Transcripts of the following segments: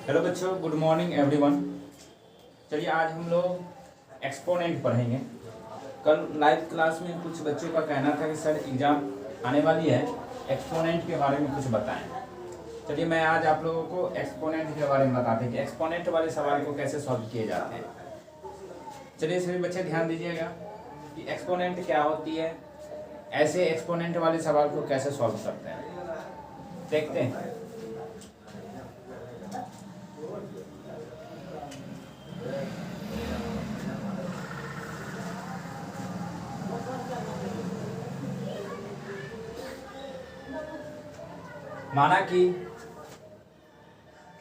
Hello बच्चों, good morning everyone. चलिए आज हम लोग एक्सपोनेंट पढ़ेंगे। कल लाइव क्लास में कुछ बच्चों का कहना था कि सर एग्ज़ाम आने वाली है, एक्सपोनेंट के बारे में कुछ बताएं। चलिए मैं आज आप लोगों को एक्सपोनेंट के बारे में बताते हैं कि एक्सपोनेंट वाले सवाल को कैसे सॉल्व किए जाते हैं। चलिए सभी बच्चे ध्यान दीजिएगा कि एक्सपोनेंट क्या होती है, ऐसे एक्सपोनेंट वाले सवाल को कैसे सॉल्व करते हैं, देखते हैं। माना कि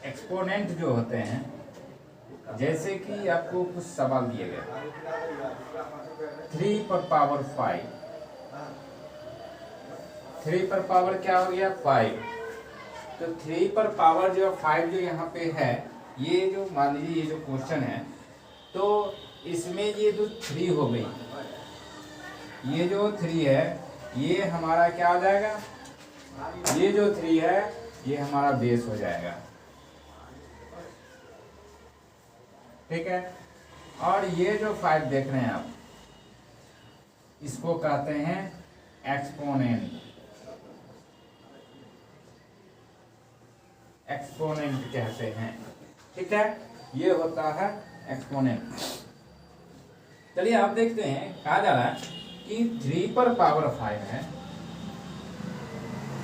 एक्सपोनेंट जो होते हैं, जैसे कि आपको कुछ सवाल दिए गए 3 पर पावर 5, 3 पर पावर क्या हो गया 5। तो 3 पर पावर जो 5 जो यहाँ पे है, ये जो मान लीजिए ये जो क्वेश्चन है, तो इसमें ये जो 3 हो गई, ये जो 3 है ये हमारा क्या आ जाएगा, ये जो 3 है ये हमारा बेस हो जाएगा, ठीक है। और ये जो 5 देख रहे हैं आप, इसको कहते हैं एक्सपोनेंट। एक्सपोनेंट कहते हैं, ठीक है, ये होता है एक्सपोनेंट। चलिए आप देखते हैं, कहा जा रहा है कि 3 पर पावर 5 है,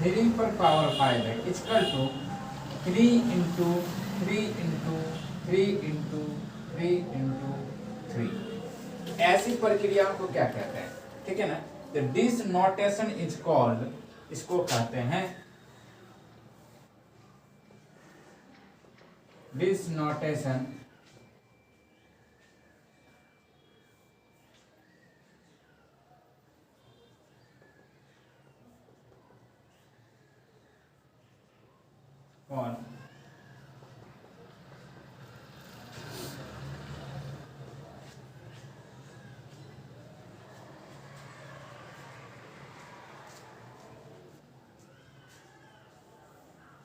3 पर पावर 5 है equal to 3 into 3 into 3 into 3 into 3। ऐसी प्रक्रिया को क्या कहते हैं, ठीक है ना। तो दिस नोटेशन इज कॉल्ड, इसको कहते हैं, दिस नोटेशन कौन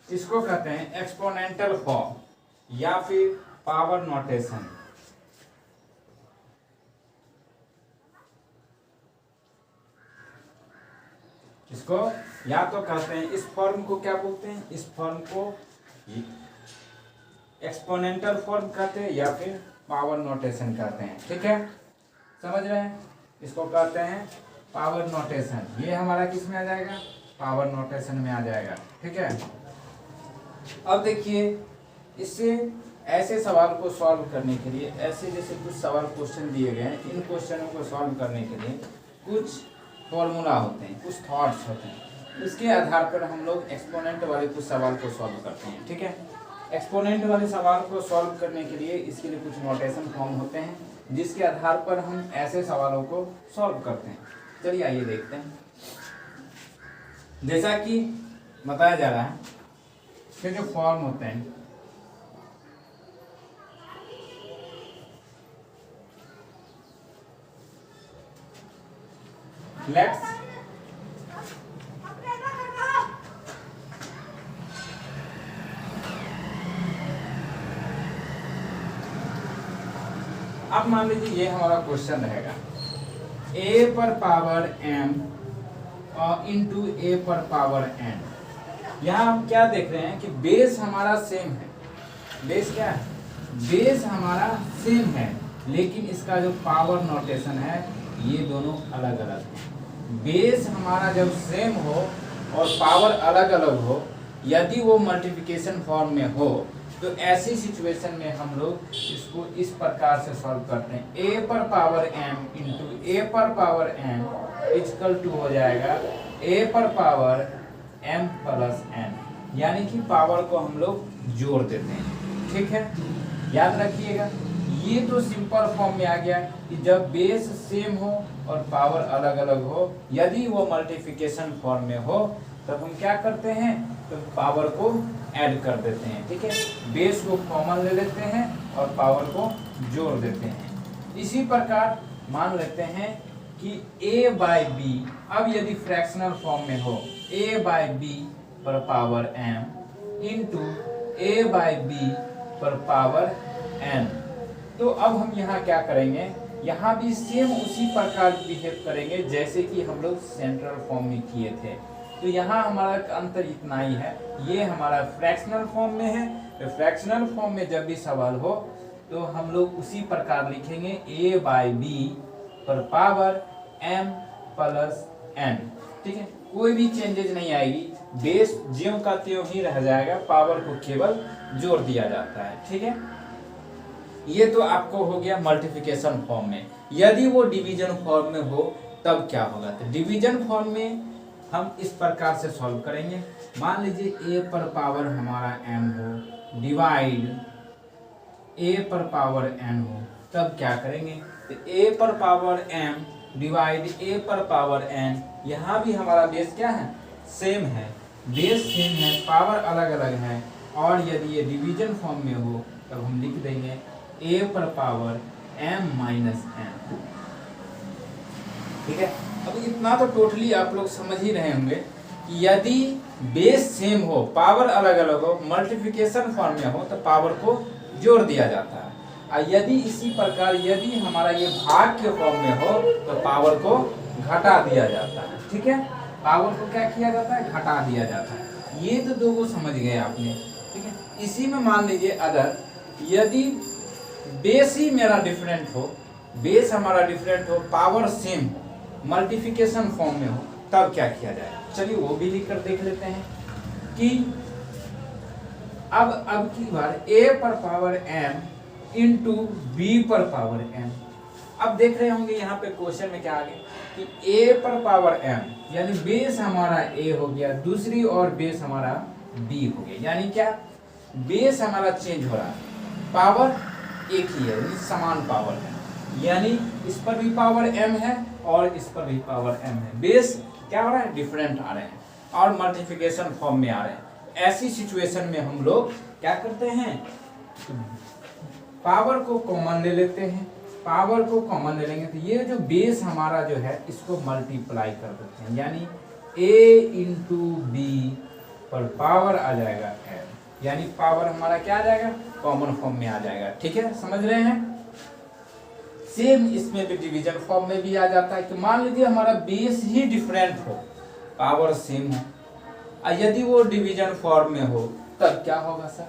इसको कहते हैं एक्सपोनेंटल फॉर्म या फिर पावर नोटेशन। इसको या तो कहते हैं, इस फॉर्म को क्या बोलते हैं, इस फॉर्म को एक्सपोनेंटल फॉर्म कहते हैं या फिर पावर नोटेशन कहते हैं, ठीक है, समझ रहे हैं। इसको कहते हैं पावर नोटेशन। ये हमारा किस में आ जाएगा, पावर नोटेशन में आ जाएगा, ठीक है। अब देखिए, इससे ऐसे सवाल को सॉल्व करने के लिए, ऐसे जैसे कुछ सवाल क्वेश्चन दिए गए हैं, इन क्वेश्चनों को सॉल्व करने के लिए कुछ फॉर्मूला होते हैं, कुछ थॉट्स होते हैं, इसके आधार पर हम लोग एक्सपोनेंट वाले कुछ सवाल को सॉल्व करते हैं, ठीक है। एक्सपोनेंट वाले सवाल को सॉल्व करने के लिए इसके लिए कुछ नोटेशन फॉर्म होते हैं, जिसके आधार पर हम ऐसे सवालों को सॉल्व करते हैं। चलिए आइए देखते हैं। जैसा कि बताया जा रहा है कि जो फॉर्म होते हैं, लेट्स अब मान लीजिए ये हमारा क्वेश्चन रहेगा a पर पावर m और इंटू a पर पावर n। यहाँ हम क्या देख रहे हैं कि बेस हमारा सेम है, बेस क्या है, बेस हमारा सेम है, लेकिन इसका जो पावर नोटेशन है ये दोनों अलग अलग है। बेस हमारा जब सेम हो और पावर अलग अलग हो, यदि वो मल्टीप्लिकेशन फॉर्म में हो, तो ऐसी सिचुएशन में हम लोग इसको इस प्रकार से सॉल्व करते हैं, a पर पावर m इंटू a पर पावर n इक्वल टू हो जाएगा a पर पावर m प्लस n, यानी कि पावर को हम लोग जोड़ देते हैं, ठीक है। याद रखिएगा, ये तो सिंपल फॉर्म में आ गया कि जब बेस सेम हो और पावर अलग अलग हो, यदि वो मल्टीप्लिकेशन फॉर्म में हो, तब हम क्या करते हैं, तो पावर को ऐड कर देते हैं, ठीक है। बेस को कॉमन ले लेते हैं और पावर को जोड़ देते हैं। इसी प्रकार मान लेते हैं कि a बाई बी, अब यदि फ्रैक्शनल फॉर्म में हो, a बाई बी पर power m into a by B पर पावर n। तो अब हम यहाँ क्या करेंगे, यहाँ भी सेम उसी प्रकार बिहेव करेंगे जैसे कि हम लोग सेंट्रल फॉर्म में किए थे। तो यहाँ हमारा अंतर इतना ही है, ये हमारा फ्रैक्शनल फॉर्म में है। तो फ्रैक्शनल फॉर्म में जब भी सवाल हो तो हम लोग उसी प्रकार लिखेंगे a/b पर पावर m प्लस n। ठीक है, कोई भी चेंजेज नहीं आएगी, बेस ज्यों का त्यों ही रह जाएगा, पावर को केवल जोड़ दिया जाता है। ठीक है, ये तो आपको हो गया मल्टीप्लिकेशन फॉर्म में। यदि वो डिवीजन फॉर्म में हो तब क्या होगा, तो डिवीजन फॉर्म में हम इस प्रकार से सॉल्व करेंगे। मान लीजिए a पर पावर हमारा m हो डिवाइड a पर पावर n हो, तब क्या करेंगे, तो a पर पावर m डिवाइड a पर पावर n। यहाँ भी हमारा बेस क्या है, सेम है, बेस सेम है, पावर अलग अलग है। और यदि ये डिवीजन फॉर्म में हो तब हम लिख देंगे a पर पावर m माइनस n। ठीक है, अब इतना तो टोटली आप लोग समझ ही रहे होंगे कि यदि बेस सेम हो, पावर अलग अलग हो, मल्टीप्लिकेशन फॉर्म में हो तो पावर को जोड़ दिया जाता है। और यदि इसी प्रकार यदि हमारा ये भाग के फॉर्म में हो तो पावर को घटा दिया जाता है। ठीक है, पावर को क्या किया जाता है, घटा दिया जाता है। ये तो दो को समझ गए आपने। ठीक है, इसी में मान लीजिए अगर यदि बेस ही मेरा डिफरेंट हो, बेस हमारा डिफरेंट हो, पावर सेम हो, मल्टीप्लिकेशन फॉर्म में हो, तब क्या किया जाए। चलिए वो भी लिख कर देख लेते हैं कि अब की बार a पर पावर m इंटू b पर पावर m। अब देख रहे होंगे यहाँ पे क्वेश्चन में क्या आ गया कि a पर पावर m यानी बेस हमारा a हो गया, दूसरी और बेस हमारा b हो गया। यानी क्या, बेस हमारा चेंज हो रहा है, पावर एक ही है, यानी समान पावर है। यानी इस पर भी पावर m है और इस पर भी पावर m है। बेस क्या हो रहा है, डिफरेंट आ रहे हैं और मल्टीप्लिकेशन फॉर्म में आ रहे हैं। ऐसी सिचुएशन में हम लोग क्या करते हैं, पावर को कॉमन ले लेते हैं। पावर को कॉमन ले लेंगे तो ये जो बेस हमारा जो है इसको मल्टीप्लाई कर देते हैं, यानी a इंटू बी पर पावर आ जाएगा m। यानी पावर हमारा क्या आ जाएगा, कॉमन फॉर्म में आ जाएगा। ठीक है, समझ रहे हैं। सेम इसमें भी डिवीजन फॉर्म में भी आ जाता है कि मान लीजिए हमारा बेस ही डिफरेंट हो, पावर सेम हो, और यदि वो डिवीजन फॉर्म में हो तब क्या होगा सर,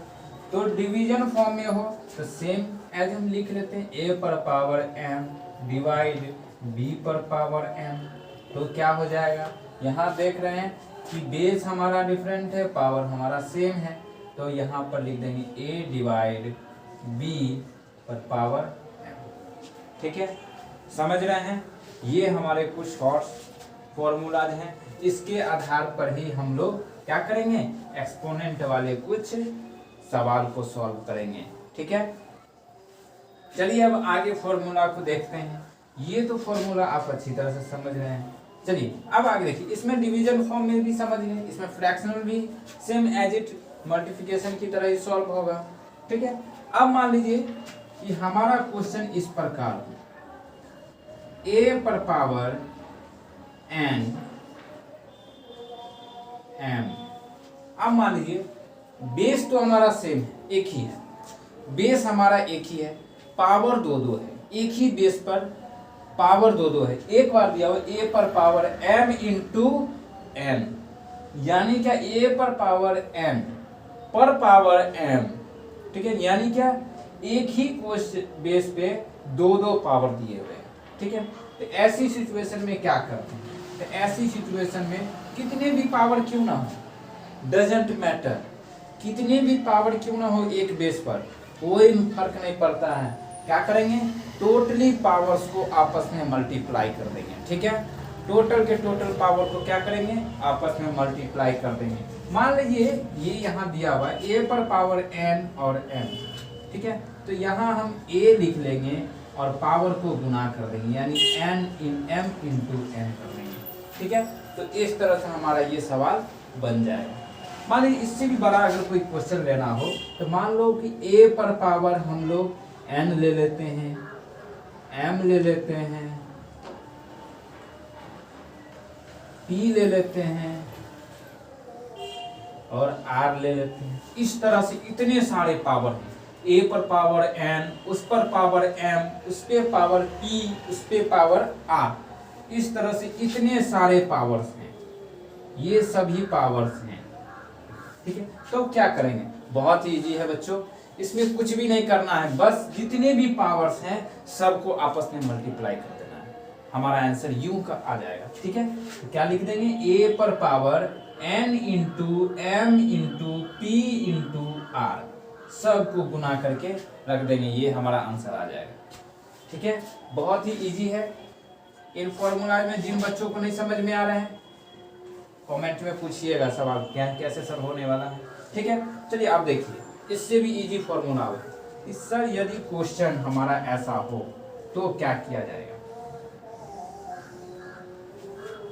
तो डिवीजन फॉर्म में हो तो सेम एज हम लिख लेते हैं a पर पावर m डिवाइड b पर पावर m। तो क्या हो जाएगा, यहाँ देख रहे हैं कि बेस हमारा डिफरेंट है, पावर हमारा सेम है, तो यहाँ पर लिख देंगे a डिवाइड b पर पावर m। ठीक है, समझ रहे हैं। ये हमारे कुछ शॉर्ट्स फॉर्मूलाज हैं, इसके आधार पर ही हम लोग क्या करेंगे, एक्सपोनेंट वाले कुछ सवाल को सॉल्व करेंगे। ठीक है, चलिए अब आगे फॉर्मूला को देखते हैं। ये तो फॉर्मूला आप अच्छी तरह से समझ रहे हैं। चलिए अब आगे देखिए, इसमें डिवीजन फॉर्म में भी समझ गए, इसमें फ्रैक्शनल भी सेम एज इट मल्टीप्लिकेशन की तरह ही सॉल्व होगा। ठीक है, अब मान लीजिए कि हमारा क्वेश्चन इस प्रकार हो, a पर पावर n m। अब मान लीजिए बेस तो हमारा सेम है, एक ही है, बेस हमारा एक ही है, पावर दो दो है, एक ही बेस पर पावर दो दो है। एक बार दिया हुआ a पर पावर m इंटू n, यानी क्या a पर पावर m पर पावर m। ठीक है, यानी क्या, एक ही बेस पे दो दो पावर दिए हुए हैं। ठीक है, तो ऐसी सिचुएशन में क्या करते हैं, तो ऐसी सिचुएशन में कितने भी पावर क्यों ना हो, डजेंट मैटर, कितने भी पावर क्यों ना हो, एक बेस पर कोई फर्क नहीं पड़ता है। क्या करेंगे, टोटली पावर्स को आपस में मल्टीप्लाई कर देंगे। ठीक है, टोटल के टोटल पावर को क्या करेंगे, आपस में मल्टीप्लाई कर देंगे। मान लीजिए ये यहाँ दिया हुआ है a पर पावर n और m। ठीक है, तो यहाँ हम a लिख लेंगे और पावर को गुना कर देंगे, यानी n इन m इंटू n कर देंगे। ठीक है, तो इस तरह से हमारा ये सवाल बन जाएगा। मान लीजिए इससे भी बड़ा अगर कोई क्वेश्चन लेना हो तो मान लो कि a पर पावर हम लोग n ले लेते हैं, m ले लेते हैं, p ले लेते हैं और r ले लेते हैं। इस तरह से इतने सारे पावर हैं, ए पर पावर एन, उस पर पावर एम, उस पे पावर पी, उस पे पावर आर। इस तरह से इतने सारे पावर्स हैं, ये सभी पावर्स हैं। ठीक है, तो क्या करेंगे, बहुत ही इजी है बच्चों, इसमें कुछ भी नहीं करना है, बस जितने भी पावर्स हैं सबको आपस में मल्टीप्लाई कर देना है, हमारा आंसर यूं का आ जाएगा। ठीक है, तो क्या लिख देंगे, ए पर power n into M into P into R, सबको गुना करके रख देंगे, ये हमारा आंसर आ जाएगा। ठीक है, बहुत ही इजी है। इन फॉर्मूला में जिन बच्चों को नहीं समझ में आ रहे हैं कमेंट में पूछिएगा सवाल, क्या कैसे सर होने वाला है। ठीक है, चलिए आप देखिए, इससे भी इजी फॉर्मूला है। इस सर यदि क्वेश्चन हमारा ऐसा हो तो क्या किया जाएगा,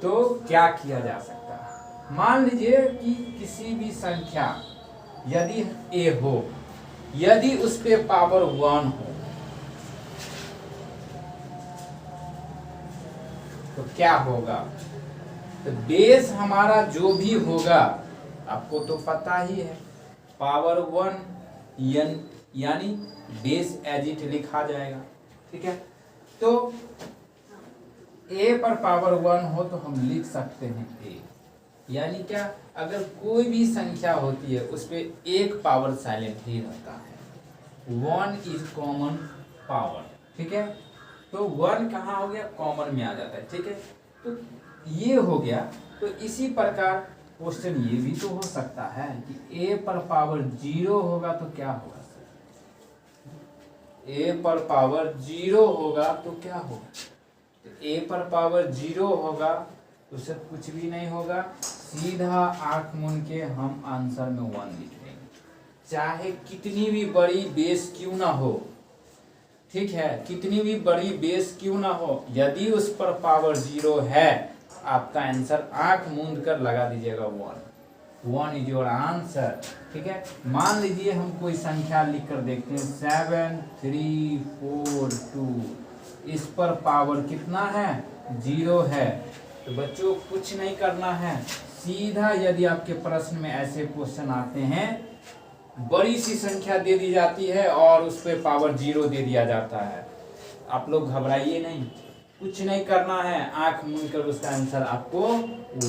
तो क्या किया जा सकता है। मान लीजिए कि किसी भी संख्या यदि a हो, यदि उस पे पावर 1 हो तो क्या होगा, तो बेस हमारा जो भी होगा आपको तो पता ही है, पावर 1 यानी बेस एज इट लिखा जाएगा। ठीक है, तो a पर पावर 1 हो तो हम लिख सकते हैं a, यानी क्या, अगर कोई भी संख्या होती है उस पे एक पावर साइलेंट ही रहता है, 1 इज कॉमन पावर। ठीक है, तो 1 कहाँ हो गया, कॉमन में आ जाता है। ठीक है, तो ये हो गया। तो इसी प्रकार क्वेश्चन ये भी तो हो सकता है कि a पर पावर 0 होगा तो क्या होगा, a पर पावर 0 होगा तो क्या होगा, तो a पर पावर 0 होगा तो सर कुछ भी नहीं होगा, सीधा आंख मूंद के हम आंसर में 1 लिख देंगे, चाहे कितनी भी बड़ी बेस क्यों ना हो। ठीक है, कितनी भी बड़ी बेस क्यों ना हो, यदि उस पर पावर 0 है आपका आंसर आंख मूंद कर लगा दीजिएगा 1 इज योर आंसर। ठीक है, मान लीजिए हम कोई संख्या लिख कर देखते हैं 7 3 4 2, इस पर पावर कितना है, 0 है। तो बच्चों कुछ नहीं करना है, सीधा यदि आपके प्रश्न में ऐसे क्वेश्चन आते हैं, बड़ी सी संख्या दे दी जाती है और उस पर पावर 0 दे दिया जाता है, आप लोग घबराइए नहीं, कुछ नहीं करना है, आंख मूंद कर उसका आंसर आपको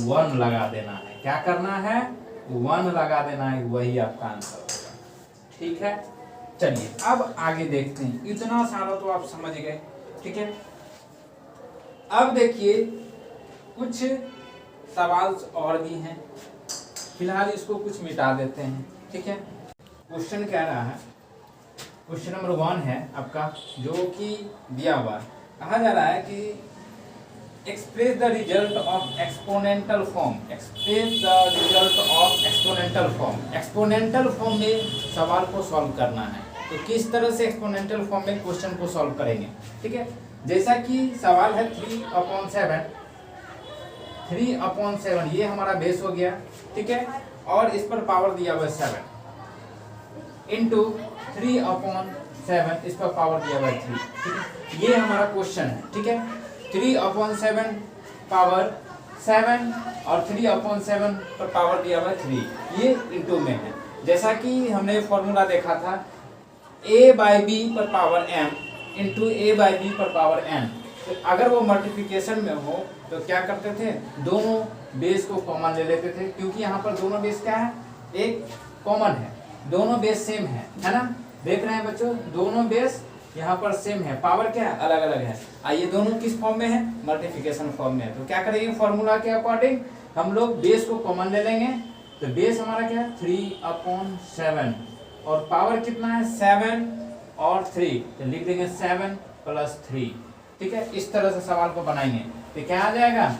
1 लगा देना है। क्या करना है, 1 लगा देना है, वही आपका आंसर होगा। ठीक है, चलिए अब आगे देखते हैं, इतना सारा तो आप समझ गए। ठीक है, अब देखिए कुछ सवाल और भी हैं, फिलहाल इसको कुछ मिटा देते हैं। ठीक है, क्वेश्चन कह रहा है, क्वेश्चन नंबर 1 है आपका, जो कि दिया हुआ है, कहा जा रहा है कि express the result of exponential form, express the result of exponential form. Exponential form में सवाल को सॉल्व करना है, तो किस तरह से एक्सपोनेंटल फॉर्म में क्वेश्चन को सॉल्व करेंगे। ठीक है, जैसा कि सवाल है 3/7, ये हमारा बेस हो गया। ठीक है, और इस पर पावर दिया हुआ है 7 इंटू 3/7, इस पर पावर दिया हुआ है 3। ठीक है, ये हमारा क्वेश्चन है। ठीक है, 3/7 पावर 7 और 3/7 पर पावर दिया हुआ है 3, ये इंटू में है। जैसा कि हमने फॉर्मूला देखा था, a/b पर पावर m इंटू a/b पर पावर n। तो अगर वो मल्टीप्लिकेशन में हो तो क्या करते थे, दोनों बेस को कॉमन ले लेते थे, क्योंकि यहाँ पर दोनों बेस क्या है, एक कॉमन है, दोनों बेस सेम है ना। देख रहे हैं बच्चों, दोनों बेस यहाँ पर सेम है, पावर क्या है, अलग अलग है। आइए दोनों किस फॉर्म में है, मल्टीप्लिकेशन फॉर्म में है। तो क्या करेंगे, फॉर्मूला के अकॉर्डिंग हम लोग बेस को कॉमन ले लेंगे। तो बेस हमारा क्या है, 3/7 और पावर कितना है, 7 और 3, तो लिख देंगे 7 + 3। ठीक है, इस तरह से सवाल को बनाएंगे तो क्या आ जाएगा,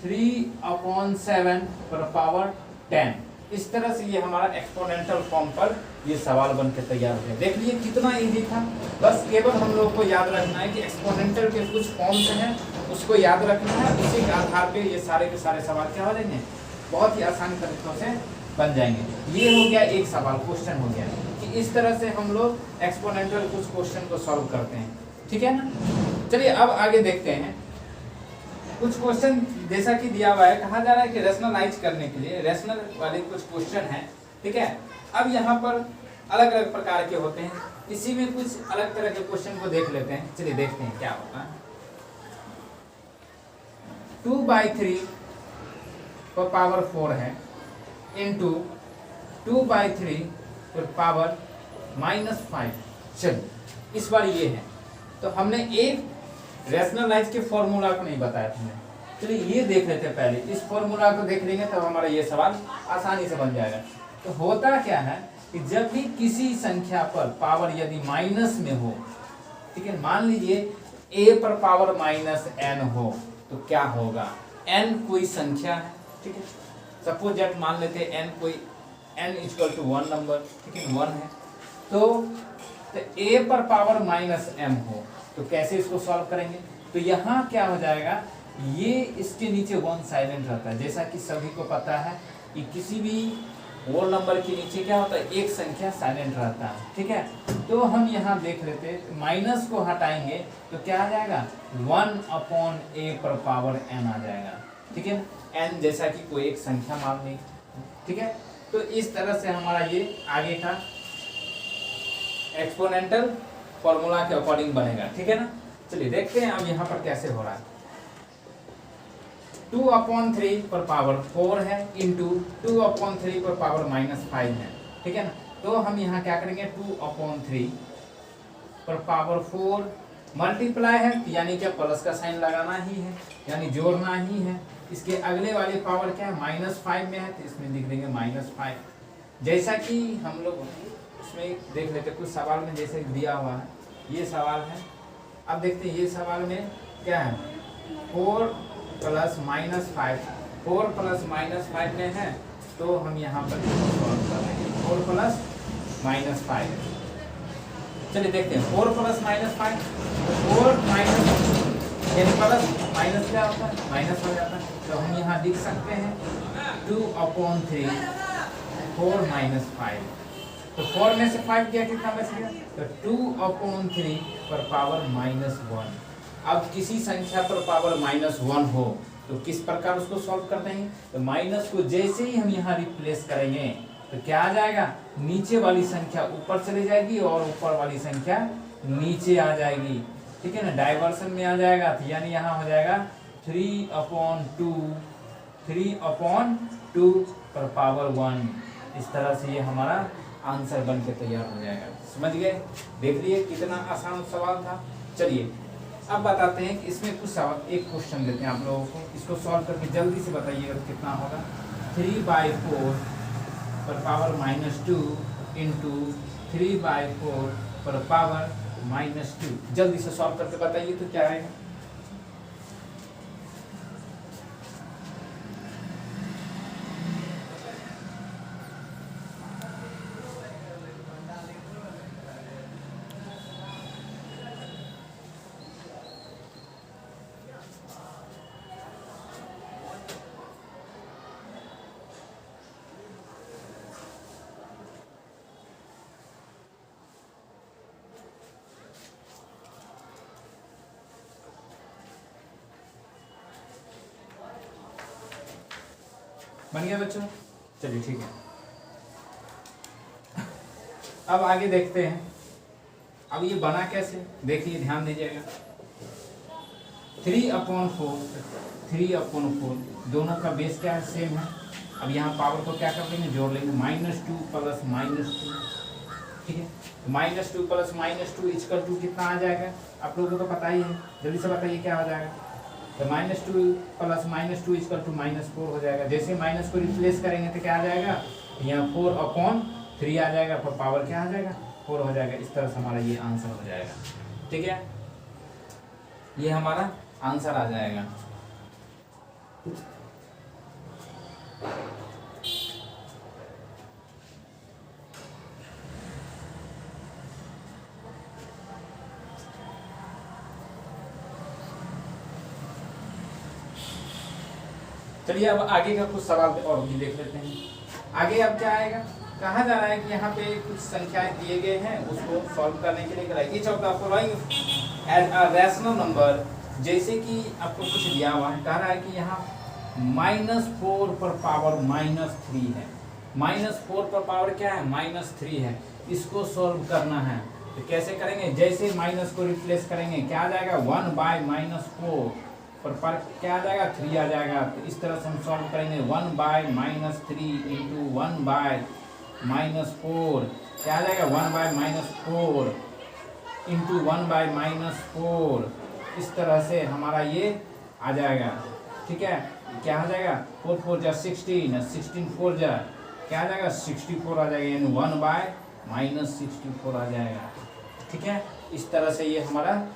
3/7 पर पावर 10। इस तरह से ये हमारा एक्सपोनेंशियल फॉर्म पर ये सवाल बन के तैयार हो गया। देख लीजिए कितना इजी था, बस केवल हम लोग को याद रखना है कि एक्सपोनेंशियल के कुछ फॉर्म्स हैं, उसको याद रखना है, उसी के आधार पे ये सारे के सारे सवाल क्या हो जाएंगे, बहुत ही आसान तरीकों से बन जाएंगे। ये हो गया एक सवाल, क्वेश्चन हो गया कि इस तरह से हम लोग एक्सपोनेंशियल कुछ क्वेश्चन को सॉल्व करते हैं। ठीक है ना, चलिए अब आगे देखते हैं। कुछ क्वेश्चन जैसा कि दिया हुआ है, कहा जा रहा है कि रैशनलाइज करने के लिए रैशनल वाले कुछ क्वेश्चन हैं। ठीक है, अब यहाँ पर अलग अलग प्रकार के होते हैं। इसी में कुछ अलग तरह के क्वेश्चन को देख लेते हैं। चलिए देखते हैं क्या होता है। 2/3 पर पावर 4 है इंटू 2/3 पर पावर -5। चलिए इस बार ये है, तो हमने एक रैशनलाइज के फॉर्मूला को नहीं बताया था। चलिए ये देख लेते हैं पहले, इस फॉर्मूला को देख लेंगे तब हमारा ये सवाल आसानी से बन जाएगा। तो होता क्या है कि जब भी किसी संख्या पर पावर यदि माइनस में हो, ठीक है, मान लीजिए a पर पावर -n हो, तो क्या होगा, n कोई संख्या है, ठीक है, सपोज दैट मान लेते हैं n कोई n = 1 नंबर, ठीक है, 1 है, तो a पर पावर -m हो, तो कैसे इसको सॉल्व करेंगे। तो यहाँ क्या हो जाएगा, ये इसके नीचे 1 साइलेंट रहता है। जैसा कि सभी को पता है कि किसी भी होल नंबर के नीचे क्या होता है, एक संख्या साइलेंट रहता है, ठीक है। तो हम यहाँ देख लेते हैं, माइनस को हटाएंगे तो क्या आ जाएगा, 1/a पर पावर n आ जाएगा, ठीक है, n जैसा कि कोई एक संख्या मान ली, ठीक है। तो इस तरह से हमारा ये आगे का एक्सपोनेंटल फॉर्मूला के अकॉर्डिंग बनेगा, ठीक है ना। चलिए देखते हैं अब यहाँ पर कैसे हो रहा है। 2/3 पर पावर 4 है इंटू 2/3 पर पावर -5 है, ठीक है ना। तो हम यहाँ क्या करेंगे, 2/3 पर पावर 4 मल्टीप्लाई है, यानी क्या प्लस का साइन लगाना ही है, यानी जोड़ना ही है। इसके अगले वाले पावर क्या है, -5 में है, तो इसमें लिख देंगे -5। जैसा कि हम लोग इसमें देख लेते कुछ सवाल में जैसे दिया हुआ है, ये सवाल है। अब देखते हैं ये सवाल में क्या है, 4 + -5, 4 + -5 में है, तो हम यहाँ पर सॉल्व कर लेंगे 4 + -5। चलिए देखते हैं 4 + -5, 4 यानी प्लस माइनस क्या होता है, माइनस हो जाता है। तो हम यहाँ लिख सकते हैं 2/3 4 - 5, तो 4 में से 5 गया, कितना बच गया, तो 2/3 पर पावर -1। अब किसी संख्या पर पावर -1 हो तो किस प्रकार उसको सॉल्व करते हैं, तो माइनस को जैसे ही हम यहाँ रिप्लेस करेंगे तो क्या आ जाएगा, नीचे वाली संख्या ऊपर चली जाएगी और ऊपर वाली संख्या नीचे आ जाएगी, ठीक है ना, डाइवर्सन में आ जाएगा। तो यानी यहाँ हो जाएगा 3/2 पर पावर 1। इस तरह से ये हमारा आंसर बन के तैयार हो जाएगा। समझ गए, देख लिए कितना आसान सवाल था। चलिए अब बताते हैं कि इसमें कुछ सवाल, एक क्वेश्चन देते हैं आप लोगों को, इसको सॉल्व करके जल्दी से बताइएगा कितना होगा। 3/4 पर पावर -2 इंटू 3/4 पर पावर -2, जल्दी से सॉल्व करके बताइए तो क्या आएगा। बन गया बच्चों, चलिए ठीक है। अब आगे देखते हैं, अब ये बना कैसे, देखिए ध्यान दीजिएगा। 3/4 दोनों का बेस क्या है, सेम है। अब यहाँ पावर को क्या कर लेंगे, जोड़ लेंगे, -2 + -2, ठीक है। -2 + -2 = कितना आ जाएगा, आप लोगों को पता ही है, जल्दी से बताइए क्या हो जाएगा। तो -2 + -2 = -4 हो जाएगा। जैसे माइनस को रिप्लेस करेंगे तो क्या आ जाएगा, यहाँ 4/3 आ जाएगा, पर पावर क्या आ जाएगा, 4 हो जाएगा। इस तरह से हमारा ये आंसर हो जाएगा, ठीक है, ये हमारा आंसर आ जाएगा। चलिए अब आगे का कुछ सवाल और भी देख लेते हैं। आगे अब क्या आएगा, कहा जा रहा है कि यहाँ पे कुछ संख्याएं दिए गए हैं, उसको सॉल्व करने के लिए कराएगी। Each of the following as a rational number, जैसे कि आपको कुछ दिया हुआ है, कह रहा है कि यहाँ -4 पर पावर -3 है, -4 पर पावर क्या है, -3 है, इसको सॉल्व करना है। तो कैसे करेंगे, जैसे माइनस को रिप्लेस करेंगे क्या आ जाएगा 1/-4 पर क्या आ जाएगा 3 आ जाएगा। तो इस तरह से हम सॉल्व करेंगे 1/-3 इंटू 1/-4 क्या आ जाएगा 1/-4 इंटू 1/-4। इस तरह से हमारा ये आ जाएगा। ठीक है, क्या आ जाएगा 4 × 16, 16 4 क्या आ जाएगा 64 आ जाएगा, यानी 1/-64 आ जाएगा। ठीक है, इस तरह से ये हमारा